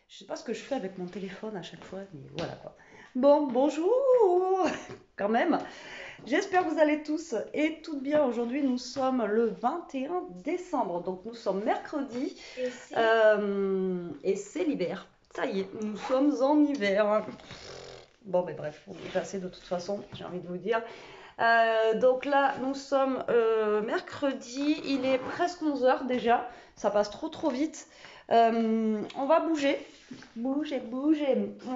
Je sais pas ce que je fais avec mon téléphone à chaque fois, mais voilà quoi. Bon, bonjour quand même. J'espère que vous allez tous et toutes bien. Aujourd'hui, nous sommes le 21 décembre, donc nous sommes mercredi et c'est l'hiver. Ça y est, nous sommes en hiver. Bon, mais bref, on est passé de toute façon, j'ai envie de vous dire. Donc là, nous sommes mercredi, il est presque 11 h déjà, ça passe trop vite. On va bouger. On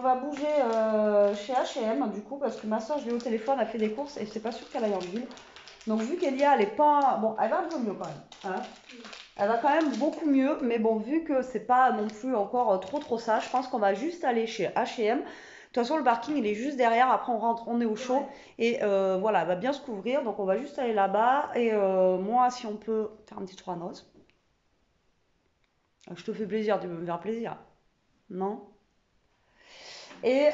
va bouger chez H&M du coup, parce que ma soeur, je l'ai au téléphone, elle fait des courses et c'est pas sûr qu'elle aille en ville. Donc vu qu'Elia, elle est pas... Bon, elle va un peu mieux quand même. Hein, elle va quand même beaucoup mieux, mais bon, vu que c'est pas non plus encore trop ça, je pense qu'on va juste aller chez H&M. De toute façon, le parking, il est juste derrière. Après, on rentre, on est au chaud. Et voilà, elle va bien se couvrir. Donc, on va juste aller là-bas. Et moi, si on peut faire un petit tour à noces. Je te fais plaisir, tu veux me faire plaisir? Non? Et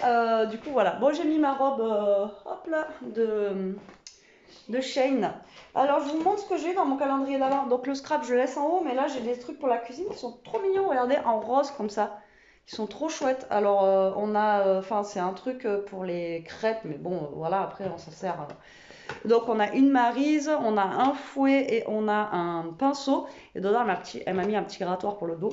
du coup, voilà. Bon, j'ai mis ma robe, hop là, de Shane. Alors, je vous montre ce que j'ai dans mon calendrier d'avant. Donc, le scrap, je le laisse en haut. Mais là, j'ai des trucs pour la cuisine qui sont trop mignons. Regardez, en rose comme ça. Ils sont trop chouettes. Alors, on a, enfin, c'est un truc pour les crêpes, mais bon, voilà, après, on s'en sert. Donc, on a une maryse, on a un fouet et on a un pinceau. Et dedans, elle m'a mis un petit grattoir pour le dos.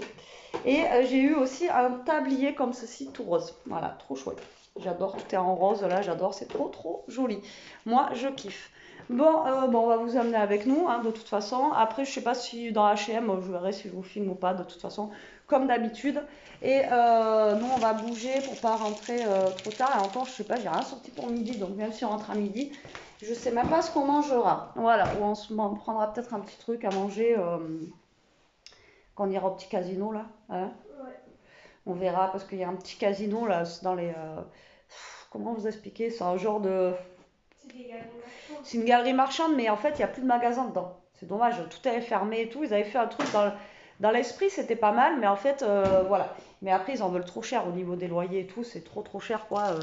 Et j'ai eu aussi un tablier comme ceci, tout rose. Voilà, trop chouette. J'adore, tout est en rose là, j'adore, c'est trop joli. Moi, je kiffe. Bon, on va vous amener avec nous, hein, de toute façon. Après, je sais pas si dans H&M, je verrai si je vous filme ou pas, de toute façon, comme d'habitude. Et nous, on va bouger pour pas rentrer trop tard. Et encore, je sais pas, j'ai rien sorti pour midi, donc même si on rentre à midi, je sais même pas ce qu'on mangera. Voilà, ou on prendra peut-être un petit truc à manger quand on ira au petit casino là. Hein, Ouais. on verra parce qu'il y a un petit casino là dans les. Comment vous expliquer? C'est un genre de. C'est des galeries marchandes. C'est une galerie marchande, mais en fait, il n'y a plus de magasins dedans. C'est dommage, tout est fermé et tout. Ils avaient fait un truc dans l'esprit, c'était pas mal, mais en fait, voilà. Mais après, ils en veulent trop cher au niveau des loyers et tout. C'est trop cher, quoi.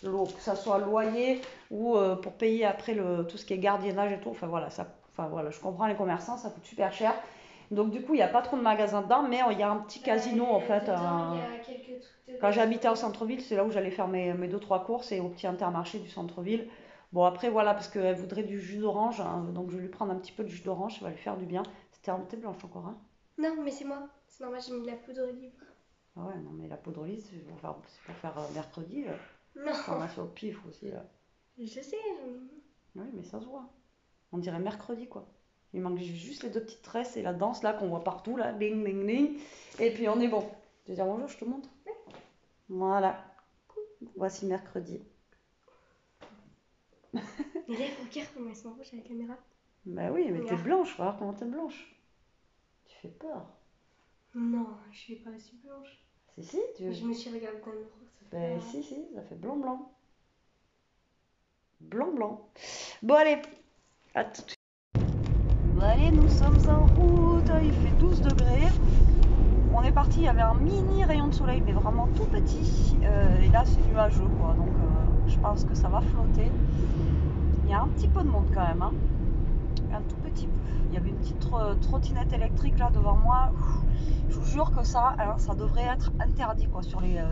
Que ça soit loyer ou pour payer après tout ce qui est gardiennage et tout. Enfin, voilà, je comprends les commerçants, ça coûte super cher. Donc, du coup, il n'y a pas trop de magasins dedans, mais il y a un petit casino, en fait. Dedans, il y a quelques trucs de Quand j'habitais au décoration. centre-ville, c'est là où j'allais faire mes 2-3 courses et au petit intermarché du centre-ville. Bon, après, voilà, parce qu'elle voudrait du jus d'orange, hein, donc je vais lui prendre un petit peu de jus d'orange, ça va lui faire du bien. C'était en thé blanche encore, hein. Non, mais c'est moi. C'est normal, j'ai mis de la poudre d'olive. Ah ouais, non, mais la poudre lisse, c'est pour faire mercredi. On Non, a sur le pif aussi, là. je sais. Oui, mais ça se voit. On dirait mercredi, quoi. Il manque juste les deux petites tresses et la danse, là, qu'on voit partout, là. Bing, bing, bing. Et puis, on est bon. Je vais dire bonjour, je te montre. Voilà. Voici mercredi. Mais là, regarde comment elles sont rouges à la caméra. Bah oui, mais t'es Regarde. blanche, regarde comment t'es blanche. Tu fais peur. Non, je suis pas si blanche. Si, Je me suis regardée dans le miroir, ça fait Ben pas... si, ça fait blanc. Blanc. Bon, allez, à tout de suite. Bon, allez, nous sommes en route, il fait 12 degrés. On est parti, il y avait un mini rayon de soleil, mais vraiment tout petit. Et là, c'est nuageux, quoi. Donc, je pense que ça va flotter. Il y a un petit peu de monde quand même, hein. Un tout petit peu. Il y avait une petite trottinette électrique là devant moi. Je vous jure que ça, hein, ça devrait être interdit, quoi,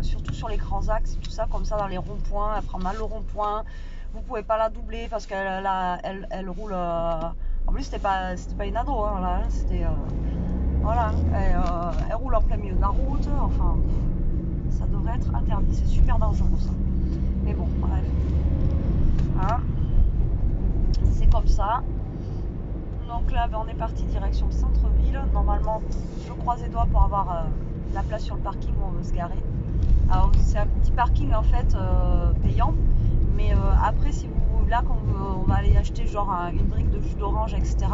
surtout sur les grands axes et tout ça, comme ça dans les ronds-points. Elle prend mal le rond-point. Vous pouvez pas la doubler parce qu'elle roule. En plus, c'était pas une ado, hein, là, hein, c'était. Voilà, elle roule en plein milieu de la route. Enfin, ça devrait être interdit. C'est super dangereux ça. Mais bon, bref. Hein, c'est comme ça. Donc là, on est parti direction le centre-ville. Normalement, je croise les doigts pour avoir la place sur le parking où on veut se garer. Alors, c'est un petit parking en fait payant. Mais après, si vous, là, quand on va aller acheter genre une brique de jus d'orange, etc.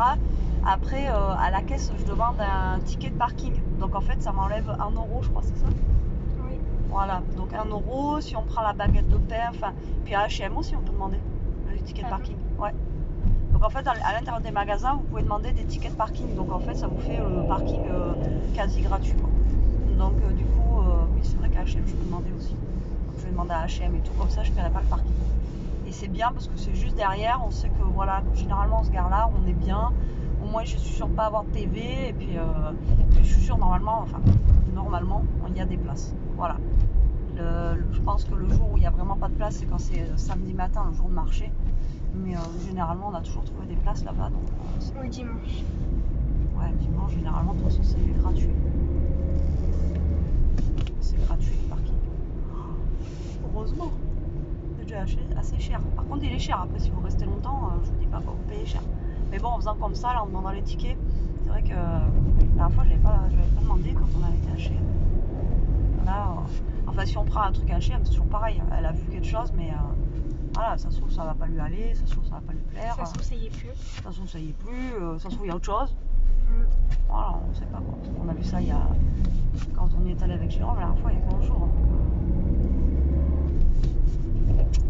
Après, à la caisse, je demande un ticket de parking. Donc en fait, ça m'enlève 1 euro, je crois, c'est ça? Oui. Voilà, donc 1 euro. Si on prend la baguette de pain, enfin, puis à H&M aussi, on peut demander le ticket de parking. Ouais. Donc en fait, à l'intérieur des magasins, vous pouvez demander des tickets de parking. Donc en fait, ça vous fait le parking quasi gratuit, quoi. Donc du coup, oui, c'est vrai qu'à H&M, je peux demander aussi. Donc je vais demander à H&M et tout, comme ça, je ne paierai pas le parking. Et c'est bien parce que c'est juste derrière. On sait que voilà, généralement, on se gare là, on est bien. Au moins, je suis sûre de pas avoir de PV. Et puis, je suis sûre, normalement, enfin, normalement, il y a des places. Voilà. Je pense que le jour où il n'y a vraiment pas de place, c'est quand c'est samedi matin, le jour de marché. Mais généralement, on a toujours trouvé des places là-bas. Ou le dimanche. Ouais, le dimanche, généralement, de toute façon, c'est gratuit. C'est gratuit le parking. Heureusement. C'est déjà assez cher. Par contre, il est cher. Après, si vous restez longtemps, je vous dis pas quoi, vous payez cher. Mais bon, en faisant comme ça, là, en demandant les tickets, c'est vrai que la dernière fois, je l'avais pas demandé quand on avait été à H&M. Là, enfin, si on prend un truc à H&M, c'est toujours pareil. Elle a vu quelque chose, mais voilà, ça se trouve, ça va pas lui aller, ça se trouve, ça va pas lui plaire. Ça se trouve, ça y est plus. Ça se trouve, ça y est plus. Ça se trouve, il y a autre chose. Mm. Voilà, on sait pas quoi. On a vu ça quand on y est allé avec Jérôme la dernière fois, il y a 15 jours. Donc,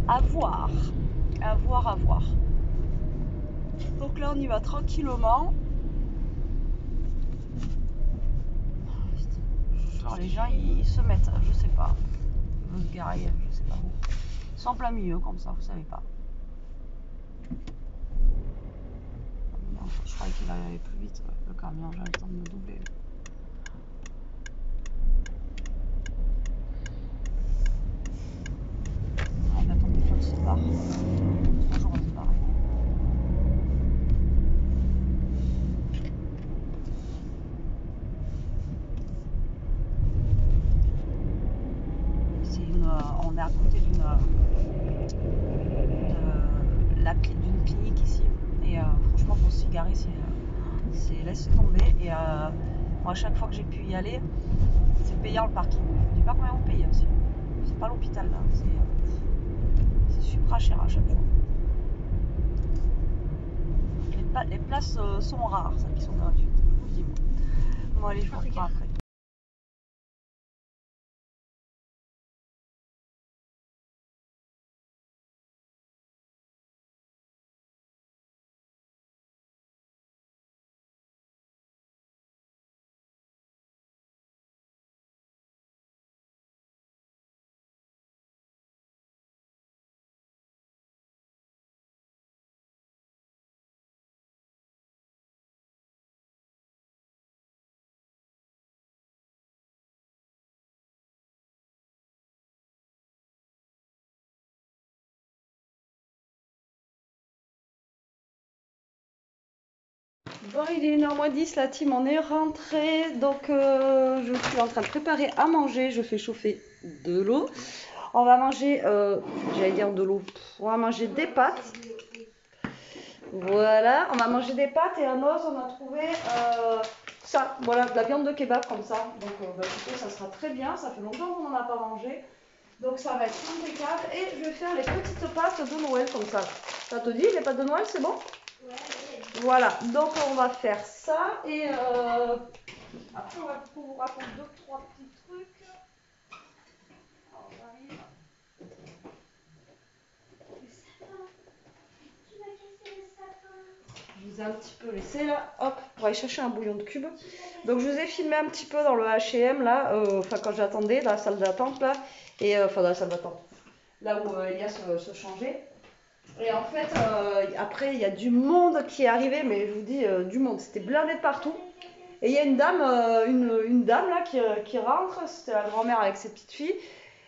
à voir. À voir, à voir. Donc là, on y va tranquillement. Genre, les gens, ils se mettent, je sais pas. Ils vont se garer, je sais pas où. Sans plein milieu, comme ça, vous savez pas. Je croyais qu'il allait plus vite, le camion, j'avais le temps de me doubler. On attend des fois de se barre. Toujours à se barrer. On est à côté d'une clinique ici. Et franchement, pour se garer, c'est laisse tomber. Et moi, à chaque fois que j'ai pu y aller, c'est payant le parking. Je dis pas combien on paye aussi. C'est pas l'hôpital là. C'est super cher à chaque fois. Les places sont rares, celles qui sont gratuites. Dis-moi. Bon, allez, je vous reprends après. Bon, il est 1h10, la team, on est rentré. Donc, je suis en train de préparer à manger. Je fais chauffer de l'eau. On va manger, j'allais dire de l'eau. On va manger des pâtes. Voilà, on va manger des pâtes et à Noz, on a trouvé ça. Voilà, de la viande de kebab comme ça. Donc, écoutez, ça sera très bien. Ça fait longtemps qu'on n'en a pas mangé. Donc, ça va être impeccable. Et je vais faire les petites pâtes de Noël comme ça. Ça te dit, les pâtes de Noël, c'est bon? Voilà, donc on va faire ça et après on va vous raconter 2-3 petits trucs. Alors, j'arrive. Je vous ai un petit peu laissé là, hop, on va aller chercher un bouillon de cube. Donc je vous ai filmé un petit peu dans le H&M là, enfin quand j'attendais, dans la salle d'attente là, et enfin dans la salle d'attente, là où Elias se changeait. Et en fait, après il y a du monde qui est arrivé, mais je vous dis du monde, c'était blindé de partout. Et il y a une dame, une dame là qui rentre, c'était la grand-mère avec ses petites filles.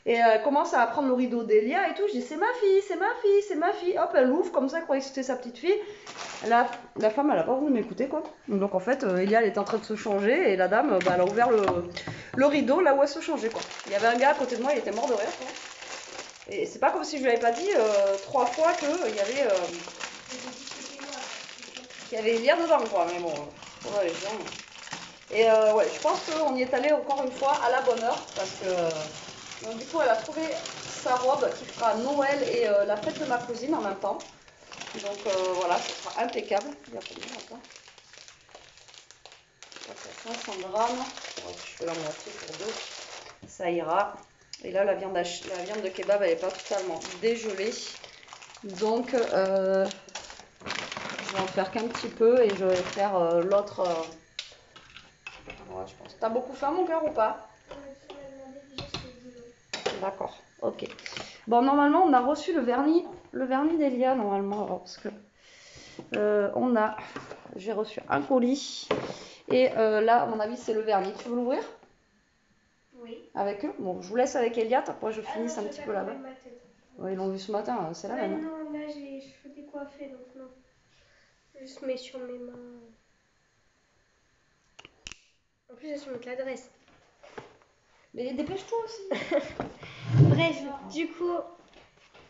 Et elle commence à prendre le rideau d'Elia et tout. Je dis c'est ma fille, c'est ma fille, c'est ma fille. Hop, elle ouvre comme ça, elle croyait que c'était sa petite fille. La femme, elle a pas voulu m'écouter quoi. Donc en fait, Elia, elle était en train de se changer et la dame, elle a ouvert le rideau là où elle se changeait quoi. Il y avait un gars à côté de moi, il était mort de rire quoi. Et c'est pas comme si je lui avais pas dit 3 fois qu'il y avait Elia dedans quoi. Mais bon, ouais, les gens. Et ouais, je pense qu'on y est allé encore une fois à la bonne heure parce que donc, du coup elle a trouvé sa robe qui fera Noël et la fête de ma cousine en même temps. Donc voilà, ce sera impeccable. Il y a combien maintenant? Ça fait 500 grammes. Ouais, je fais la moitié pour deux. Ça ira. Et là, la viande de kebab, elle n'est pas totalement dégelée. Donc, je vais en faire qu'un petit peu et je vais faire l'autre. Ouais, je pense. T'as beaucoup faim, mon cœur, ou pas? D'accord, ok. Bon, normalement, on a reçu le vernis d'Elia, normalement, alors, parce que j'ai reçu un colis. Et là, à mon avis, c'est le vernis. Tu veux l'ouvrir? Oui. avec eux. Bon, je vous laisse avec Eliott, après je finisse un petit peu là-bas. Ma tête. Ouais, ils l'ont vu ce matin, c'est la Ouais, même. non, là j'ai les cheveux décoiffés donc non. Juste mets sur mes mains. En plus, j'ai su mettre l'adresse. Mais dépêche-toi aussi. Bref, du coup,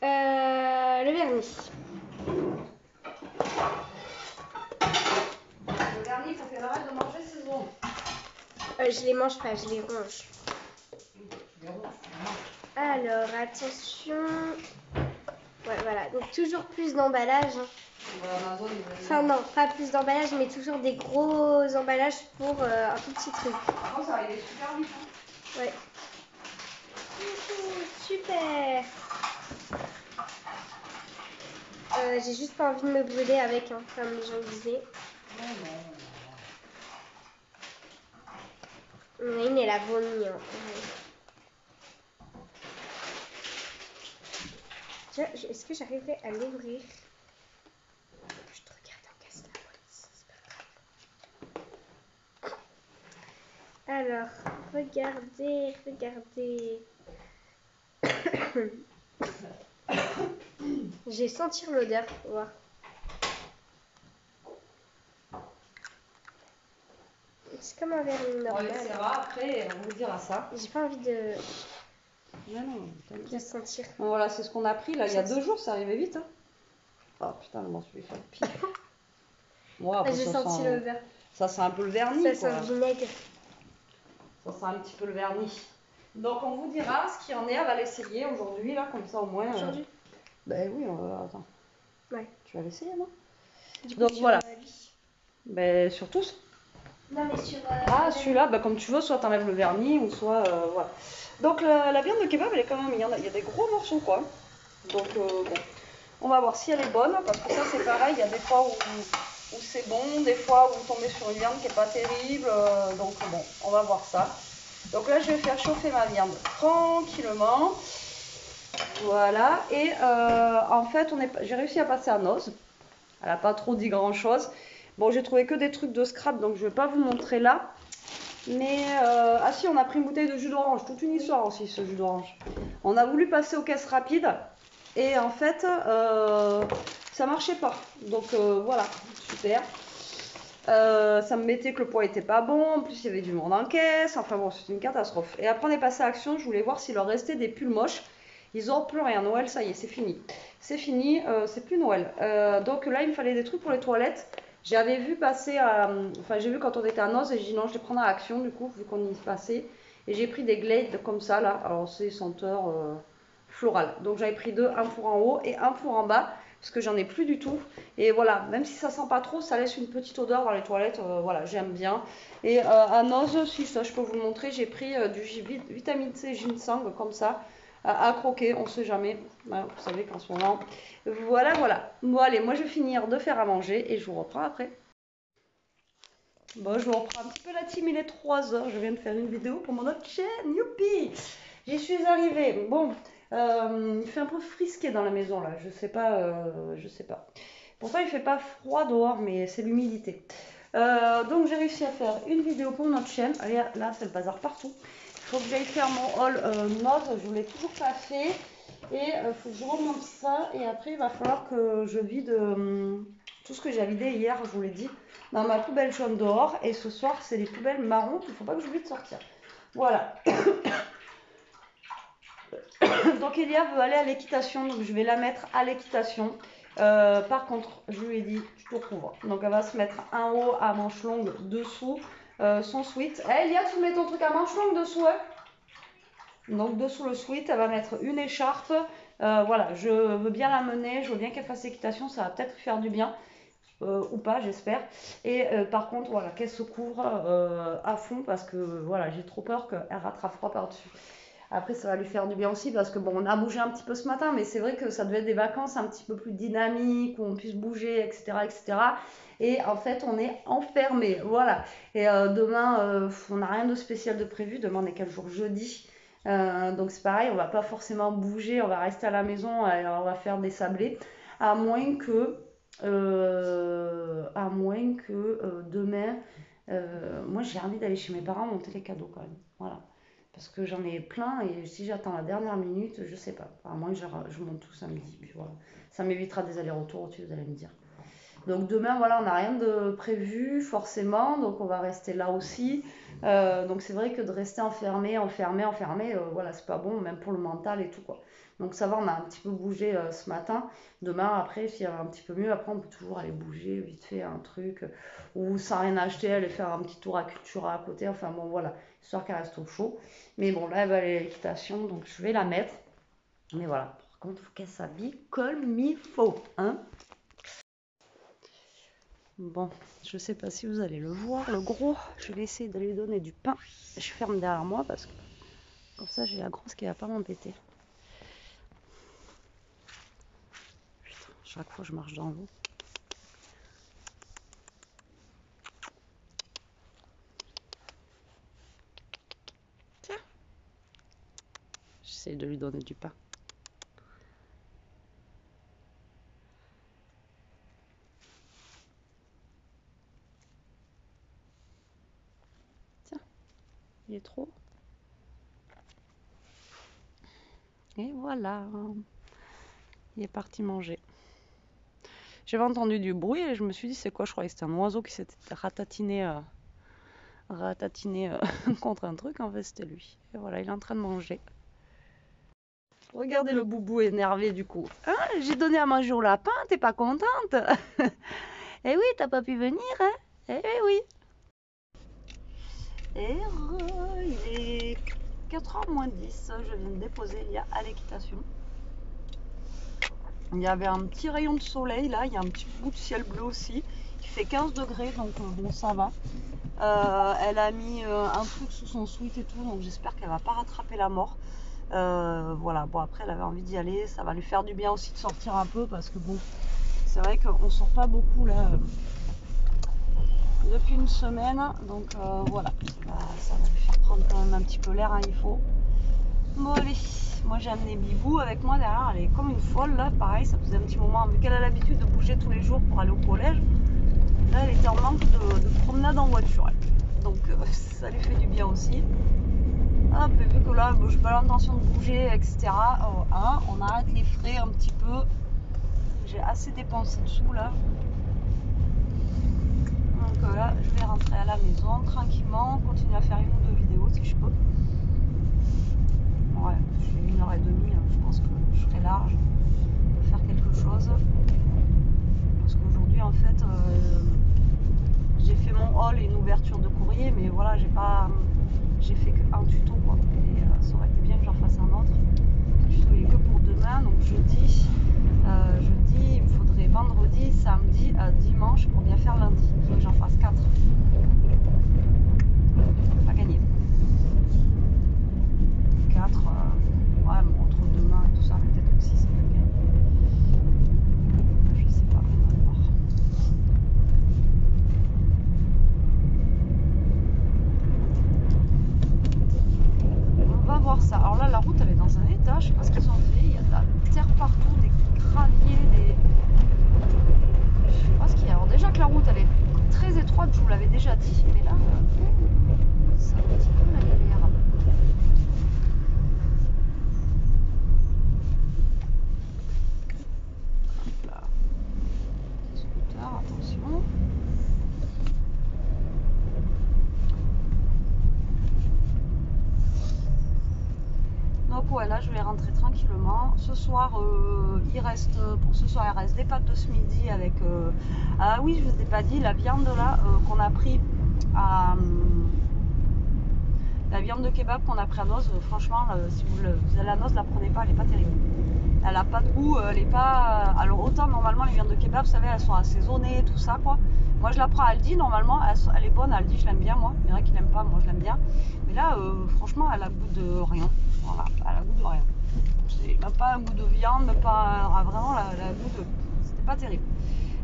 le vernis. Le vernis, il faut qu'elle arrête de manger ses ongles. Je les mange pas, je les ronge. Alors, attention. Ouais, voilà. Donc, toujours plus d'emballage. Enfin, non, pas plus d'emballage, mais toujours des gros emballages pour un tout petit truc. Par contre, ça va aller super vite. Ouais. Youhou, super. J'ai juste pas envie de me brûler avec, hein, comme les gens disaient. Une, elle a vomi. Hein. Tiens, est-ce que j'arriverai à l'ouvrir? Je te regarde en casse la boîte, c'est pas grave. Alors, regardez. Je vais sentir l'odeur pour voir. C'est comme un vernis normal. Ouais, ça va, après, on vous dira ça. J'ai pas envie de Non, t'inquiète. sentir. Bon, voilà, c'est ce qu'on a pris là, il y a 2 jours, ça arrivait vite. Hein. Oh putain, je m'en suis fait pire. Bon, J'ai senti l'odeur. Ça sent un peu le vernis. Ça sent le vinaigre. Ça sent un petit peu le vernis. Donc on vous dira ce qu'il y en est, elle va l'essayer aujourd'hui, là, comme ça au moins. Aujourd'hui Ben oui, attends. Ouais. Tu vas l'essayer, non? Du coup, donc voilà. Lui. Ben sur tous. Non, mais sur. Celui-là, ben, comme tu veux, soit t'enlèves le vernis ou soit. Voilà. Donc la viande de kebab, elle est quand même. Il y a des gros morceaux, quoi. Donc bon. On va voir si elle est bonne, parce que ça c'est pareil, il y a des fois où c'est bon, des fois où vous tombez sur une viande qui n'est pas terrible, donc bon, on va voir ça. Donc là je vais faire chauffer ma viande tranquillement, voilà, et en fait j'ai réussi à passer à Noz, elle n'a pas trop dit grand chose. Bon, j'ai trouvé que des trucs de scrap, donc je ne vais pas vous montrer là. Mais, ah si, on a pris une bouteille de jus d'orange, toute une histoire aussi ce jus d'orange. On a voulu passer aux caisses rapides. Et en fait, ça marchait pas. Donc voilà, super. Ça me mettait que le poids était pas bon. En plus, il y avait du monde en caisse. Enfin bon, c'était une catastrophe. Et après, on est passé à Action. Je voulais voir s'il leur restait des pulls moches. Ils n'ont plus rien. Noël, ça y est, c'est fini. C'est fini, c'est plus Noël. Donc là, il me fallait des trucs pour les toilettes. J'avais vu passer Enfin, j'ai vu quand on était à Noz et j'ai dit non, je les prends à Action du coup, vu qu'on y passait. Et j'ai pris des Glade comme ça là. Alors, c'est senteur floral. Donc j'avais pris 2, un pour en haut et un pour en bas, parce que j'en ai plus du tout. Et voilà, même si ça sent pas trop, ça laisse une petite odeur dans les toilettes. Voilà, j'aime bien. Et à Noz, si ça je peux vous le montrer, j'ai pris du vitamine C ginseng comme ça. À croquer, on sait jamais. Voilà, vous savez qu'en ce moment. Voilà. Bon, allez, moi je vais finir de faire à manger et je vous reprends après. Bon, je vous reprends un petit peu la team, il est 3h. Je viens de faire une vidéo pour mon autre chaîne. Youpi! J'y suis arrivée. Bon, il fait un peu frisqué dans la maison là. Je sais pas. Pourtant, il fait pas froid dehors, mais c'est l'humidité. Donc, j'ai réussi à faire une vidéo pour notre chaîne. Allez, là, c'est le bazar partout. Il faut que j'aille faire mon haul Noz, je ne l'ai toujours pas fait. Et il faut que je remonte ça. Et après, il va falloir que je vide tout ce que j'ai vidé hier, je vous l'ai dit, dans ma poubelle jaune dehors. Et ce soir, c'est les poubelles marron qu'il ne faut pas que j'oublie de sortir. Voilà. Donc Elia veut aller à l'équitation, donc je vais la mettre à l'équitation. Par contre, je lui ai dit, je te recouvre. Donc elle va se mettre un haut à manches longues dessous son sweat. Elia, tu mets ton truc à manches longues dessous, hein? Donc dessous le sweat, elle va mettre une écharpe. Voilà, je veux bien la mener, je veux bien qu'elle fasse l'équitation, ça va peut-être lui faire du bien. Ou pas, j'espère. Et par contre, voilà, qu'elle se couvre à fond parce que voilà, j'ai trop peur qu'elle rattrape froid par-dessus. Après, ça va lui faire du bien aussi parce que bon, on a bougé un petit peu ce matin, mais c'est vrai que ça devait être des vacances un petit peu plus dynamiques où on puisse bouger, etc., etc. Et en fait, on est enfermé, voilà. Et demain, on n'a rien de spécial de prévu. Demain, on est quel jour? Jeudi. Donc c'est pareil, on va pas forcément bouger, on va rester à la maison et on va faire des sablés, à moins que demain, moi j'ai envie d'aller chez mes parents monter les cadeaux quand même. Voilà. Parce que j'en ai plein et si j'attends la dernière minute, je sais pas. À moins que je monte tout samedi. Puis voilà. Ça m'évitera des allers-retours aussi, vous allez me dire. Donc demain, voilà, on n'a rien de prévu forcément. Donc on va rester là aussi. Donc c'est vrai que de rester enfermé, voilà, c'est pas bon, même pour le mental et tout, quoi. Donc ça va, on a un petit peu bougé ce matin. Demain, après, s'il y a un petit peu mieux, après on peut toujours aller bouger vite fait un truc. Ou sans rien acheter, aller faire un petit tour à Cultura à côté. Enfin bon, voilà, histoire qu'elle reste au chaud. Mais bon, là, elle va aller à l'équitation, donc je vais la mettre. Mais voilà, par contre, il faut qu'elle s'habille comme il faut, hein. Bon, je sais pas si vous allez le voir, le gros. Je vais essayer de lui donner du pain. Je ferme derrière moi parce que comme ça, j'ai la grosse qui va pas m'embêter. Putain, chaque fois je marche dans l'eau. Tiens, j'essaie de lui donner du pain. Tiens, il est trop. Et voilà, il est parti manger. J'avais entendu du bruit et je me suis dit c'est quoi, je croyais que c'était un oiseau qui s'était ratatiné contre un truc, en fait c'était lui. Et voilà, il est en train de manger. Regardez le boubou énervé du coup. Hein, j'ai donné à manger au lapin, t'es pas contente? Eh oui, t'as pas pu venir, hein? Eh oui. Et il est 4h moins 10, je viens de déposer Elia à l'équitation. Il y avait un petit rayon de soleil là, il y a un petit bout de ciel bleu aussi. Il fait 15 degrés, donc bon, ça va. Elle a mis un truc sous son sweat et tout, donc j'espère qu'elle va pas rattraper la mort. Voilà, bon après elle avait envie d'y aller, ça va lui faire du bien aussi de sortir un peu parce que bon, c'est vrai qu'on sort pas beaucoup là depuis une semaine, donc voilà, ça va lui faire prendre quand même un petit peu l'air, hein, il faut. Bon allez, moi j'ai amené Bibou avec moi derrière, elle est comme une folle là, pareil, ça faisait un petit moment, vu qu'elle a l'habitude de bouger tous les jours pour aller au collège, là elle était en manque de promenade en voiture, donc ça lui fait du bien aussi. Hop, et vu que là, j'ai pas l'intention de bouger, etc. On arrête les frais un petit peu. J'ai assez dépensé dessous là. Donc là, je vais rentrer à la maison tranquillement, continuer à faire une ou deux vidéos si je peux. Ouais, j'ai 1h30, je pense que je serai large de faire quelque chose. Parce qu'aujourd'hui, en fait, j'ai fait mon haul et une ouverture de courrier, mais voilà, j'ai fait qu'un tuto quoi. Et ça aurait été bien que j'en fasse un autre. Le tuto il est que pour demain, donc jeudi, il me faudrait vendredi, samedi, dimanche pour bien faire lundi. Il faut que j'en fasse 4. Pas gagné. 4, ouais, mais entre demain et tout ça, peut-être aussi ça peut gagner. Je sais pas, on va voir. On va voir ça. Alors là, la route elle est dans un état, je sais pas ce qu'ils ont fait. Il y a de la terre partout, des graviers, je sais pas ce qu'il y a. Alors déjà que la route elle est très étroite, je vous l'avais déjà dit, mais là, c'est un petit peu la galère. Hop là. Petit scooter, attention. Donc ouais, là je vais rentrer tranquillement. Ce soir, il reste des pâtes de ce midi avec... ah oui, je vous ai pas dit, la viande là qu'on a pris à... la viande de kebab qu'on a pris à Noz, franchement, si vous allez à Noz, la prenez pas, elle est pas terrible. Elle a pas de goût, elle est pas... Alors autant normalement les viandes de kebab, vous savez, elles sont assaisonnées, tout ça quoi. Moi je la prends à Aldi, normalement, elle est bonne, à Aldi je l'aime bien moi. Il y en a qui l'aiment pas, moi je l'aime bien. Mais là, franchement, elle a goût de rien. Voilà, elle a goût de rien. C'est même pas un goût de viande, même pas vraiment la goût de... C'était pas terrible.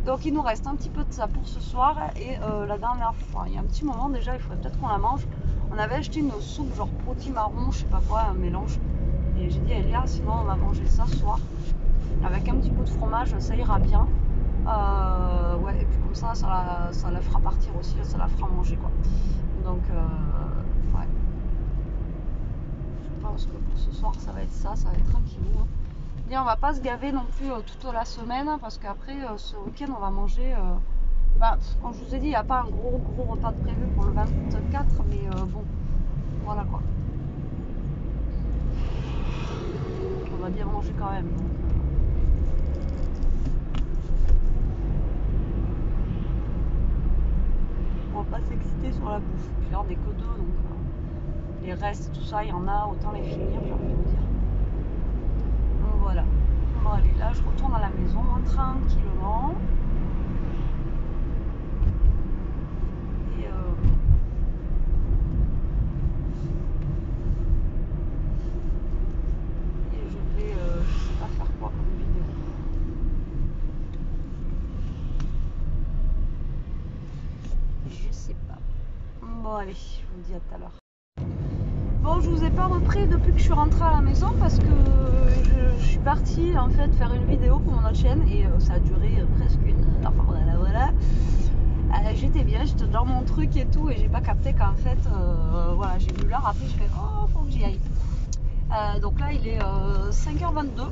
Donc il nous reste un petit peu de ça pour ce soir. Et la dernière fois, il y a un petit moment déjà, il faudrait peut-être qu'on la mange. On avait acheté une soupe genre potimarron, je sais pas quoi, un mélange. Et j'ai dit à Elia, sinon on va manger ça ce soir. Avec un petit bout de fromage, ça ira bien. Ouais, et puis comme ça la fera partir aussi, ça la fera manger quoi. Donc, ouais. pense que pour ce soir, ça va être ça, va être tranquillou. Hein. Et on va pas se gaver non plus toute la semaine, parce qu'après, ce week-end, on va manger... comme je vous ai dit, il n'y a pas un gros repas de prévu pour le 24, mais bon, voilà quoi. On va bien manger quand même. Donc, on va pas s'exciter sur la bouffe. Puis là, on n'est que deux, donc les restes, tout ça, il y en a, autant les finir, j'ai envie de vous dire. Donc voilà. Bon, allez, là, je retourne à la maison tranquillement. Bon allez, je vous dis à tout à l'heure. Bon, je vous ai pas repris depuis que je suis rentrée à la maison parce que je suis partie en fait faire une vidéo pour mon autre chaîne et ça a duré presque une heure. Voilà. J'étais bien, j'étais dans mon truc et tout et j'ai pas capté qu'en fait, voilà, j'ai vu l'heure. Après, je fais oh, faut que j'y aille. Donc là, il est 5h22.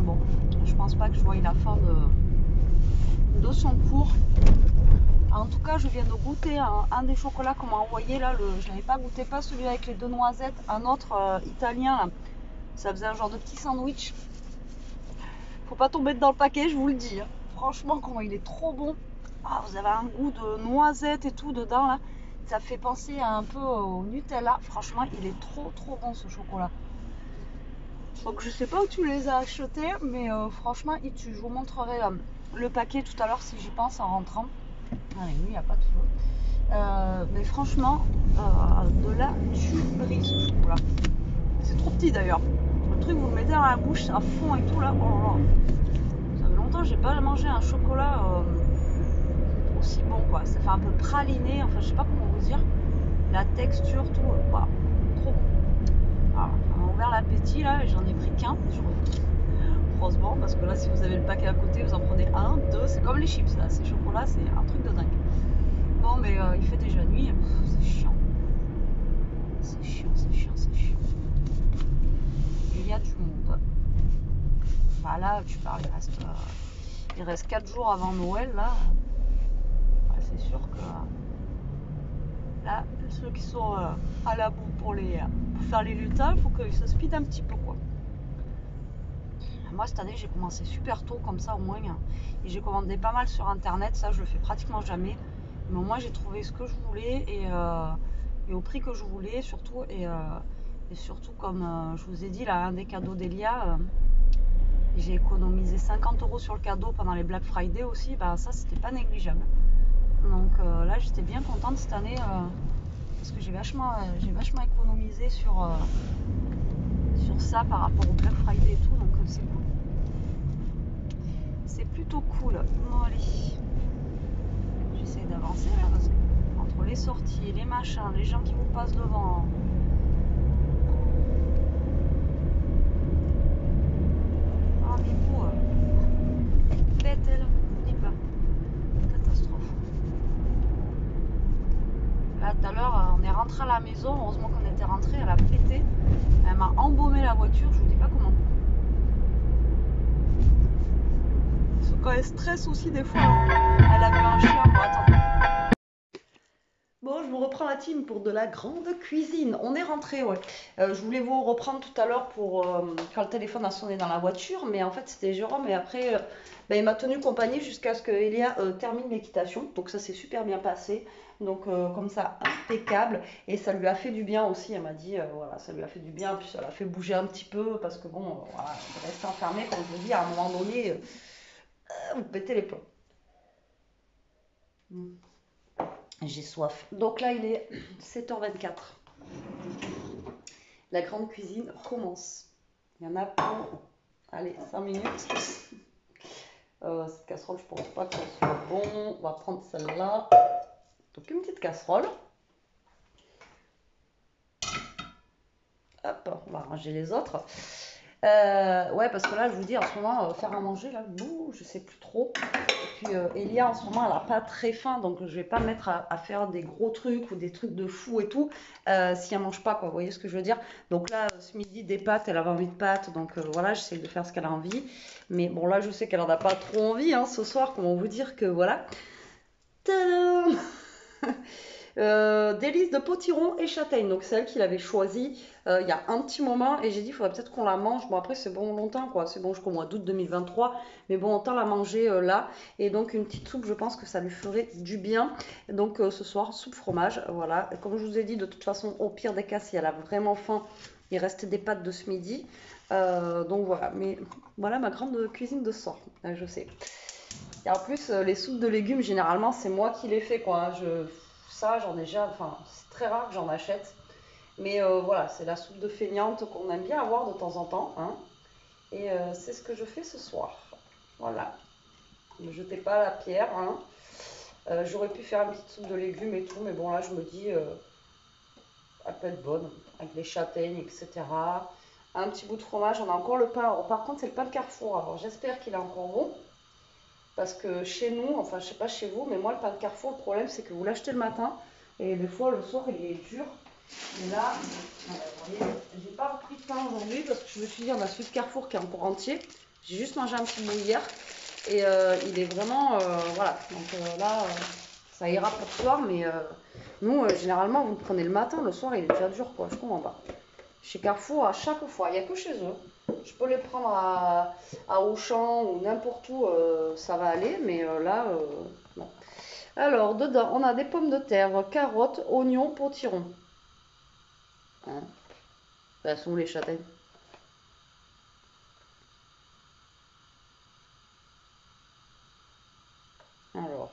Bon, je pense pas que je voie la fin de son cours. En tout cas, je viens de goûter un des chocolats qu'on m'a envoyé là. Je n'avais pas goûté, pas celui avec les 2 noisettes, un autre italien. Là. Ça faisait un genre de petit sandwich. Faut pas tomber dans le paquet, je vous le dis. Hein. Franchement, comment il est trop bon. Ah, vous avez un goût de noisette et tout dedans là. Ça fait penser un peu au Nutella. Franchement, il est trop bon ce chocolat. Donc je sais pas où tu les as achetés, mais franchement, je vous montrerai le paquet tout à l'heure si j'y pense en rentrant. Allez, oui, il n'y a pas de feu. Mais franchement, de la tuerie ce chocolat. C'est trop petit d'ailleurs. Le truc, vous le mettez dans la bouche à fond et tout là. Oh là là. Ça fait longtemps que j'ai pas mangé un chocolat aussi bon quoi. Ça fait un peu praliné, enfin je sais pas comment vous dire. La texture, tout, voilà. Trop bon. Voilà. On a ouvert l'appétit là et j'en ai pris qu'un. Heureusement, parce que là, si vous avez le paquet à côté, vous en prenez un, deux. C'est comme les chips là. Ces chocolats, c'est un truc de dingue. Bon, mais il fait déjà nuit. C'est chiant. C'est chiant. Il y a du monde. Bah là, tu parles, il reste 4 jours avant Noël là. Ouais, c'est sûr que là, ceux qui sont à la boue pour faire les lutins, il faut qu'ils se speedent un petit peu quoi. Moi cette année j'ai commencé super tôt comme ça au moins et j'ai commandé pas mal sur internet, ça je le fais pratiquement jamais, mais au moins j'ai trouvé ce que je voulais et au prix que je voulais surtout et surtout comme je vous ai dit là, un des cadeaux d'Elia, j'ai économisé 50 € sur le cadeau pendant les Black Friday aussi, bah ça c'était pas négligeable, donc là j'étais bien contente cette année parce que j'ai vachement économisé sur ça par rapport au Black Friday et tout, donc c'est cool. C'est plutôt cool. Bon allez, j'essaie d'avancer là parce que entre les sorties, les machins, les gens qui vous passent devant. Ah mais quoi, bête elle, n'oublie pas. Catastrophe. Là tout à l'heure on est rentré à la maison, heureusement qu'on était rentré, elle a pété. Elle m'a embaumé la voiture, je vous dis pas comment. Quand elle stresse aussi des fois, elle a vu un chien. Bon, attendez. Bon, je vous reprends la team pour de la grande cuisine. On est rentré, ouais. Je voulais vous reprendre tout à l'heure pour quand le téléphone a sonné dans la voiture, mais en fait c'était Jérôme et après il m'a tenu compagnie jusqu'à ce que Elia termine l'équitation. Donc ça s'est super bien passé. Donc comme ça, impeccable. Et ça lui a fait du bien aussi. Elle m'a dit, voilà, ça lui a fait du bien. Puis ça l'a fait bouger un petit peu parce que bon, voilà, rester enfermé, comme je vous dis, à un moment donné, vous pétez les plombs. J'ai soif. Donc là, il est 7h24. La grande cuisine commence. Il y en a pour, allez, 5 minutes. Cette casserole, je pense pas que ça soit bon. On va prendre celle-là. Donc une petite casserole. Hop, on va ranger les autres. Ouais, parce que là, je vous dis, en ce moment, faire à manger, là, bouh, je sais plus trop. Et puis, Elia, en ce moment, elle a pas très faim, donc je vais pas me mettre à faire des gros trucs ou des trucs de fou et tout, si elle mange pas, quoi. Vous voyez ce que je veux dire? Donc là, ce midi, des pâtes, elle avait envie de pâtes, donc voilà, j'essaie de faire ce qu'elle a envie. Mais bon, là, je sais qu'elle en a pas trop envie, hein, ce soir, comment vous dire que voilà. Tadam! Délices de potiron et châtaigne. Donc c'est elle qui l'avait choisi il y a un petit moment et j'ai dit il faudrait peut-être qu'on la mange. Bon après c'est bon longtemps quoi, c'est bon jusqu'au mois d'août 2023, mais bon autant la manger là. Et donc une petite soupe, je pense que ça lui ferait du bien. Donc ce soir soupe fromage, voilà. Et comme je vous ai dit, de toute façon au pire des cas, si elle a vraiment faim, il reste des pâtes de ce midi. Donc voilà, mais voilà ma grande cuisine de ce soir, je sais. Et en plus, les soupes de légumes, généralement, c'est moi qui les fais, quoi. Ça, j'en ai déjà, enfin, c'est très rare que j'en achète. Mais voilà, c'est la soupe de feignante qu'on aime bien avoir de temps en temps, hein. Et c'est ce que je fais ce soir. Voilà. Ne jetez pas la pierre, hein. J'aurais pu faire une petite soupe de légumes et tout, mais bon, là, je me dis, elle peut être bonne, avec les châtaignes, etc. Un petit bout de fromage, on a encore le pain. Alors, par contre, c'est le pain de Carrefour. Alors, j'espère qu'il est encore bon. Parce que chez nous, enfin je sais pas chez vous, mais moi le pain de Carrefour, le problème c'est que vous l'achetez le matin et des fois le soir il est dur. Et là, j'ai pas repris de pain aujourd'hui parce que je me suis dit on a celui de Carrefour qui est encore entier. J'ai juste mangé un petit bout hier et il est vraiment, voilà. Donc là, ça ira pour ce soir, mais nous généralement vous le prenez le matin, le soir il est déjà dur quoi, je comprends pas. Chez Carrefour, à chaque fois, il n'y a que chez eux. Je peux les prendre à Auchan ou n'importe où, ça va aller, mais là, non. Alors, dedans, on a des pommes de terre, carottes, oignons, potirons. Hein, elles sont où les châtaignes? Alors,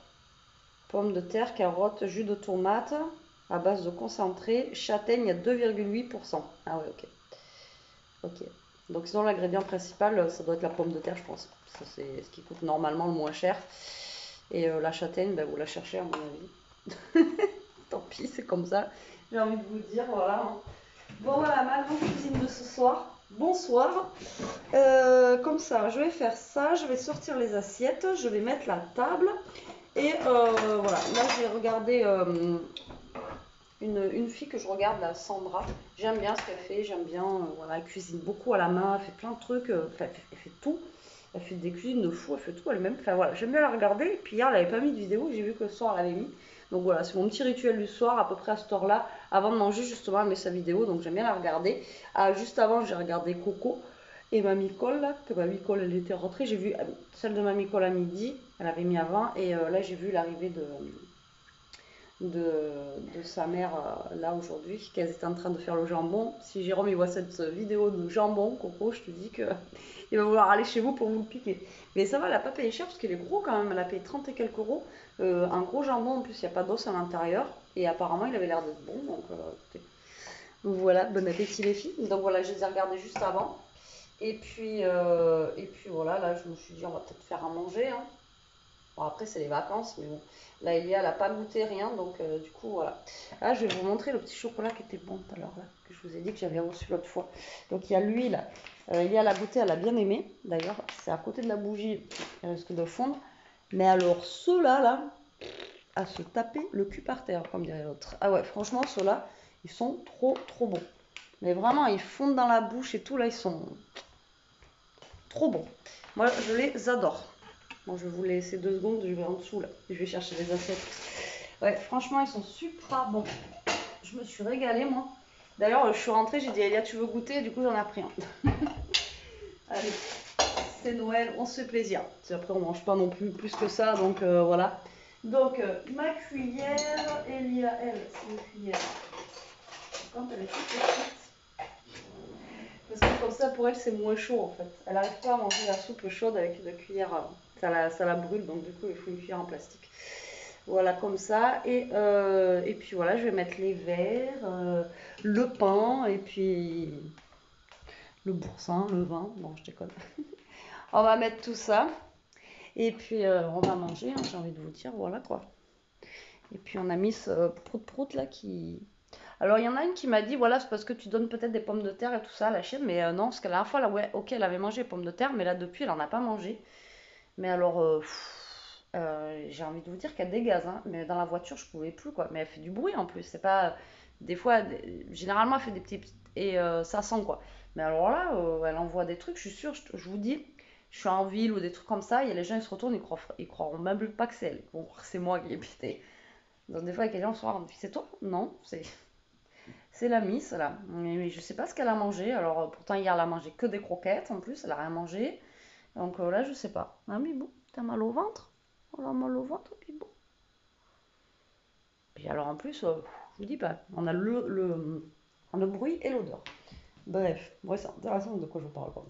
pommes de terre, carottes, jus de tomate à base de concentré, châtaigne à 2,8%. Ah ouais, ok. Ok. Donc sinon l'ingrédient principal, ça doit être la pomme de terre, je pense. Ça c'est ce qui coûte normalement le moins cher. Et la châtaigne, ben, vous la cherchez à mon avis. Tant pis, c'est comme ça. J'ai envie de vous dire, voilà. Hein. Bon voilà, ma grande cuisine de ce soir. Bonsoir. Comme ça, je vais faire ça. Je vais sortir les assiettes. Je vais mettre la table. Et voilà, là j'ai regardé une fille que je regarde, la Sandra. J'aime bien ce qu'elle fait, j'aime bien, voilà, elle cuisine beaucoup à la main, elle fait plein de trucs, elle fait tout. Elle fait des cuisines de fou, elle fait tout elle-même. Enfin voilà, j'aime bien la regarder. Et puis hier, elle avait pas mis de vidéo, j'ai vu que le soir, elle avait mis. Donc voilà, c'est mon petit rituel du soir, à peu près à cette heure-là. Avant de manger, justement, elle met sa vidéo, donc j'aime bien la regarder. Ah, juste avant, j'ai regardé Coco et Mamie Cole, là, que Mamie Cole, elle était rentrée. J'ai vu celle de Mamie Cole à midi, elle avait mis avant. Et là, j'ai vu l'arrivée de sa mère là aujourd'hui, qu'elle était en train de faire le jambon. Si Jérôme il voit cette vidéo de jambon, Coco, je te dis que il va vouloir aller chez vous pour vous le piquer. Mais ça va, elle n'a pas payé cher parce qu'il est gros quand même, elle a payé 30 et quelques euros. Un gros jambon, en plus il n'y a pas d'os à l'intérieur. Et apparemment il avait l'air d'être bon, donc écoutez. Donc voilà, bon appétit les filles. Donc voilà, je les ai regardées juste avant. Et puis voilà, là je me suis dit on va peut-être faire à manger. Hein. Bon, après, c'est les vacances, mais bon. Là, Elia, elle n'a pas goûté rien, donc du coup, voilà. Là, je vais vous montrer le petit chocolat qui était bon tout à l'heure, là, que je vous ai dit que j'avais reçu l'autre fois. Donc, il y a lui, là. Elia l'a goûté, elle a bien aimé. D'ailleurs, c'est à côté de la bougie, elle risque de fondre. Mais alors, ceux-là, là, à se taper le cul par terre, comme dirait l'autre. Ah ouais, franchement, ceux-là, ils sont trop, trop bons. Mais vraiment, ils fondent dans la bouche et tout, là, ils sont trop bons. Moi, je les adore. Bon, je vais vous laisser 2 secondes, je vais en dessous là. Je vais chercher les assiettes. Ouais, franchement, ils sont super bons. Je me suis régalée, moi. D'ailleurs, je suis rentrée, j'ai dit, Elia, tu veux goûter? Du coup, j'en ai pris un. Allez, c'est Noël, on se fait plaisir. Après, on mange pas non plus que ça, donc voilà. Donc, ma cuillère, Elia, elle, c'est une cuillère. Quand elle est toute petite. Parce que comme ça, pour elle, c'est moins chaud en fait. Elle n'arrive pas à manger la soupe chaude avec une cuillère. Ça la brûle, donc du coup, il faut une cuillère en plastique. Voilà, comme ça. Et puis voilà, je vais mettre les verres, le pain, et puis le boursin, le vin. Bon, je déconne. On va mettre tout ça. Et puis, on va manger, hein, j'ai envie de vous dire, voilà quoi. Et puis, on a mis ce prout-prout là qui... Alors, il y en a une qui m'a dit, voilà, c'est parce que tu donnes peut-être des pommes de terre et tout ça à la chienne, mais non, parce que la dernière fois, là, ouais, ok, elle avait mangé les pommes de terre, mais là, depuis, elle en a pas mangé. Mais alors, j'ai envie de vous dire qu'elle dégaze, hein, mais dans la voiture, je pouvais plus, quoi. Mais elle fait du bruit en plus, c'est pas. Des fois, généralement, elle fait des petits. Et ça sent, quoi. Mais alors là, elle envoie des trucs, je suis sûre, je vous dis, je suis en ville ou des trucs comme ça, il y a les gens, ils se retournent, ils croiront même pas que c'est elle. Ils vont croire que c'est moi qui ai pété. Donc, des fois, avec les gens, le soir, on me dit, c'est toi? Non, c'est la miss, là. Mais je sais pas ce qu'elle a mangé. Alors, pourtant, hier, elle a mangé que des croquettes, en plus, elle a rien mangé. Donc là, je sais pas. Ah, Bibou, t'as mal au ventre? On a mal au ventre, Bibou. Puis alors, en plus, je vous dis pas, on a le bruit et l'odeur. Bref, ouais, c'est intéressant de quoi je parle, quoi.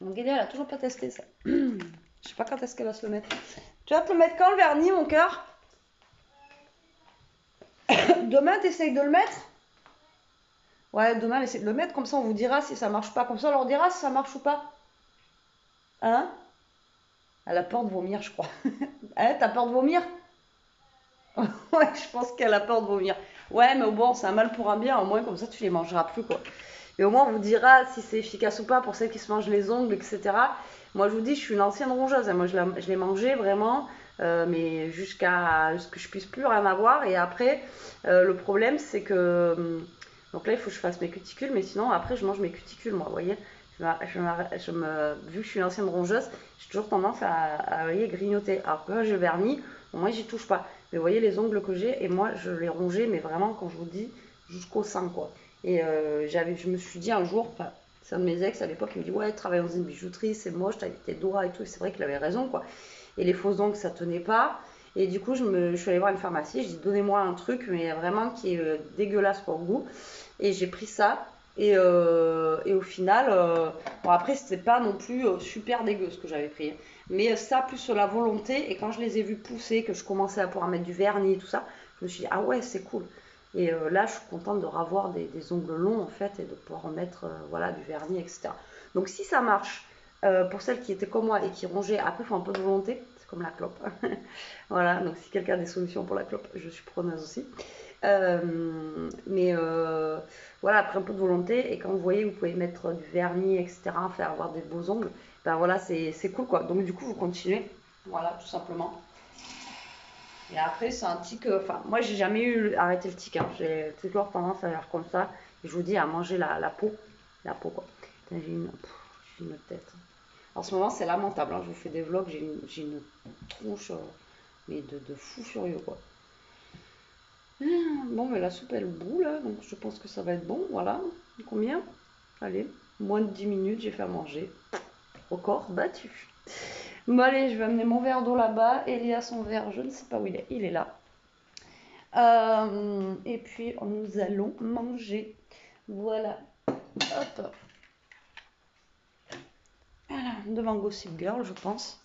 Donc, elle a toujours pas testé ça. Je sais pas quand est-ce qu'elle va se le mettre. Tu vas te le mettre quand, le vernis, mon cœur? Demain, t'essayes de le mettre? Ouais, demain, essaye de le mettre, comme ça, on vous dira si ça marche pas. Comme ça, on leur dira si ça marche ou pas. Hein? Elle a peur de vomir, je crois. Hein, t'as peur de vomir? Ouais, je pense qu'elle a peur de vomir. Ouais, mais bon, c'est un mal pour un bien, au moins, comme ça, tu les mangeras plus, quoi. Et au moins, on vous dira si c'est efficace ou pas pour celles qui se mangent les ongles, etc. Moi, je vous dis, je suis une ancienne rongeuse, hein. Moi, je l'ai mangé vraiment, mais jusqu'à ce que je puisse plus rien avoir. Et après, le problème, c'est que. Donc là, il faut que je fasse mes cuticules, mais sinon, après, je mange mes cuticules, moi, vous voyez. Vu que je suis une ancienne rongeuse, j'ai toujours tendance à voyez, grignoter. Alors que là, je vernis, au moins, j'y touche pas. Mais vous voyez les ongles que j'ai, et moi, je les rongeais, mais vraiment, quand je vous dis, jusqu'au sein, quoi. Et je me suis dit un jour, c'est un de mes ex à l'époque, il me dit ouais, travaille dans une bijouterie, c'est moche, t'as tes doigts et tout. Et c'est vrai qu'il avait raison, quoi. Et les fausses ongles, ça tenait pas. Et du coup, je suis allée voir une pharmacie, je dis donnez-moi un truc, mais vraiment qui est dégueulasse pour le goût. Et j'ai pris ça. Et au final, bon après, c'était pas non plus super dégueu ce que j'avais pris. Mais ça, plus sur la volonté, et quand je les ai vus pousser, que je commençais à pouvoir mettre du vernis et tout ça, je me suis dit ah ouais, c'est cool. Et là, je suis contente de revoir des ongles longs en fait et de pouvoir remettre voilà, du vernis, etc. Donc si ça marche pour celles qui étaient comme moi et qui rongeaient, après il faut un peu de volonté, c'est comme la clope. Voilà, donc si quelqu'un a des solutions pour la clope, je suis preneuse aussi. Mais voilà, après un peu de volonté, et quand vous voyez, vous pouvez mettre du vernis, etc., faire avoir des beaux ongles, ben voilà, c'est cool quoi. Donc du coup, vous continuez, voilà, tout simplement. Et après, c'est un tic. Enfin, moi, j'ai jamais eu arrêté le tic. Hein. J'ai toujours tendance à faire comme ça. Et je vous dis, à manger la peau. La peau, quoi. Putain, j'ai une tête. En ce moment, c'est lamentable. Hein. Je vous fais des vlogs. J'ai une tronche, mais de fou furieux, quoi. Bon, mais la soupe, elle bout, là. Donc, je pense que ça va être bon. Voilà. Combien? Allez, moins de 10 minutes, j'ai fait manger. Record battu. Bon allez, je vais amener mon verre d'eau là-bas. Elia, son verre, je ne sais pas où il est. Il est là. Et puis, nous allons manger. Voilà. Hop. Voilà, devant Gossip Girl, je pense.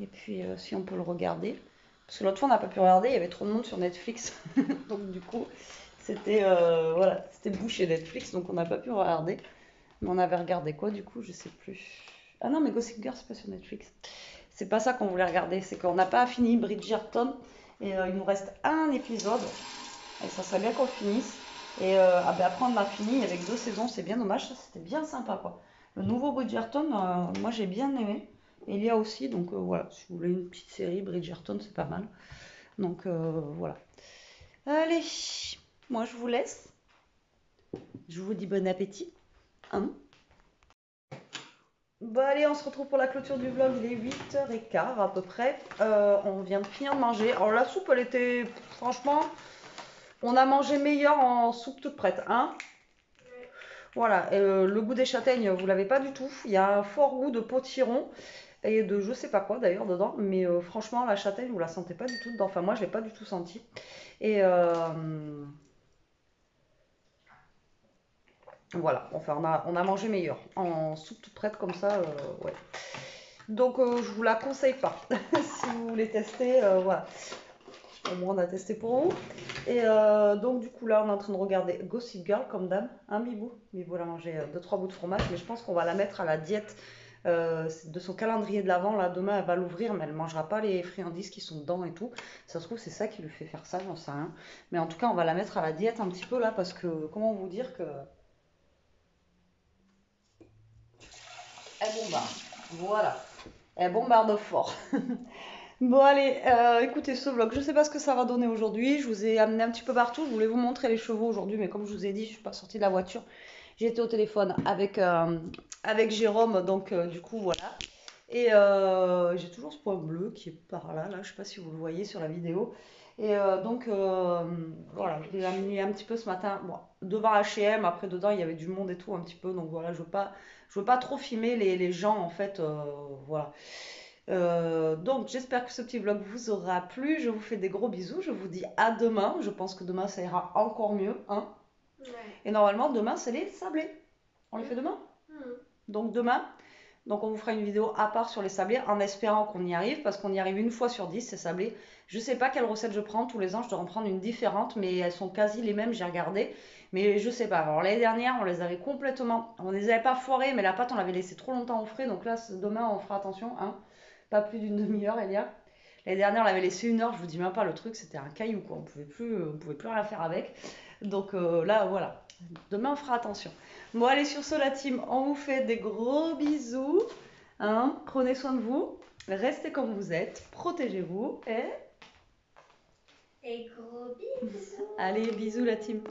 Et puis, si on peut le regarder. Parce que l'autre fois, on n'a pas pu regarder. Il y avait trop de monde sur Netflix. Donc, du coup, c'était voilà, c'était bouché Netflix. Donc, on n'a pas pu regarder. Mais on avait regardé quoi, du coup? Je sais plus. Ah non, mais Gossip Girl, c'est pas sur Netflix. C'est pas ça qu'on voulait regarder, c'est qu'on n'a pas fini Bridgerton et il nous reste un épisode et ça serait bien qu'on finisse. Et après on a fini avec 2 saisons, c'est bien dommage, ça c'était bien sympa quoi. Le nouveau Bridgerton, moi j'ai bien aimé. Et il y a aussi, donc voilà, si vous voulez une petite série, Bridgerton c'est pas mal. Donc voilà. Allez, moi je vous laisse. Je vous dis bon appétit. Hein. Bon allez, on se retrouve pour la clôture du vlog, il est 8h15 à peu près. On vient de finir de manger. Alors la soupe, elle était, franchement, on a mangé meilleur en soupe toute prête, hein. Voilà, le goût des châtaignes, vous l'avez pas du tout. Il y a un fort goût de potiron et de je sais pas quoi d'ailleurs dedans. Mais franchement, la châtaigne, vous la sentez pas du tout dedans. Enfin, moi, je l'ai pas du tout senti. Et voilà, enfin, on a mangé meilleur. En soupe toute prête comme ça, ouais. Donc je vous la conseille pas si vous voulez tester, voilà. Au moins on a testé pour vous. Et donc du coup là on est en train de regarder Gossip Girl comme d'hab, hein Bibou? Bibou elle a mangé 2-3 bouts de fromage, mais je pense qu'on va la mettre à la diète de son calendrier de l'Avent. Là, demain, elle va l'ouvrir, mais elle mangera pas les friandises qui sont dedans et tout. Ça se trouve, c'est ça qui lui fait faire ça, j'en sais rien. Mais en tout cas, on va la mettre à la diète un petit peu là, parce que, comment vous dire que... Elle bombarde. Voilà. Elle bombarde fort. Bon allez, écoutez ce vlog, je sais pas ce que ça va donner aujourd'hui, je vous ai amené un petit peu partout, je voulais vous montrer les chevaux aujourd'hui, mais comme je vous ai dit, je suis pas sortie de la voiture, j'étais au téléphone avec Jérôme, donc du coup voilà. Et j'ai toujours ce point bleu qui est par là, je sais pas si vous le voyez sur la vidéo. Et donc voilà, je l'ai amené un petit peu ce matin, bon, devant H&M, après dedans il y avait du monde et tout un petit peu, donc voilà, je veux pas trop filmer les gens en fait, voilà. Donc j'espère que ce petit vlog vous aura plu. Je vous fais des gros bisous. Je vous dis à demain. Je pense que demain ça ira encore mieux. Hein. Ouais. Et normalement demain c'est les sablés. On les fait demain. Donc demain. Donc on vous fera une vidéo à part sur les sablés en espérant qu'on y arrive. Parce qu'on y arrive une fois sur 10 ces sablés. Je sais pas quelle recette je prends. Tous les ans je dois en prendre une différente. Mais elles sont quasi les mêmes. J'ai regardé. Mais je sais pas. Alors l'année dernière on les avait complètement... On les avait pas foirés. Mais la pâte on l'avait laissée trop longtemps au frais. Donc là demain on fera attention. Hein. Pas plus d'une demi-heure, Elia. L'année dernière, on l'avait laissé 1 heure, je vous dis même pas, le truc, c'était un caillou, quoi. On pouvait plus rien faire avec. Donc là, voilà. Demain, on fera attention. Bon, allez, sur ce, la team, on vous fait des gros bisous. Hein, prenez soin de vous. Restez comme vous êtes. Protégez-vous. Et gros bisous. allez, bisous, la team.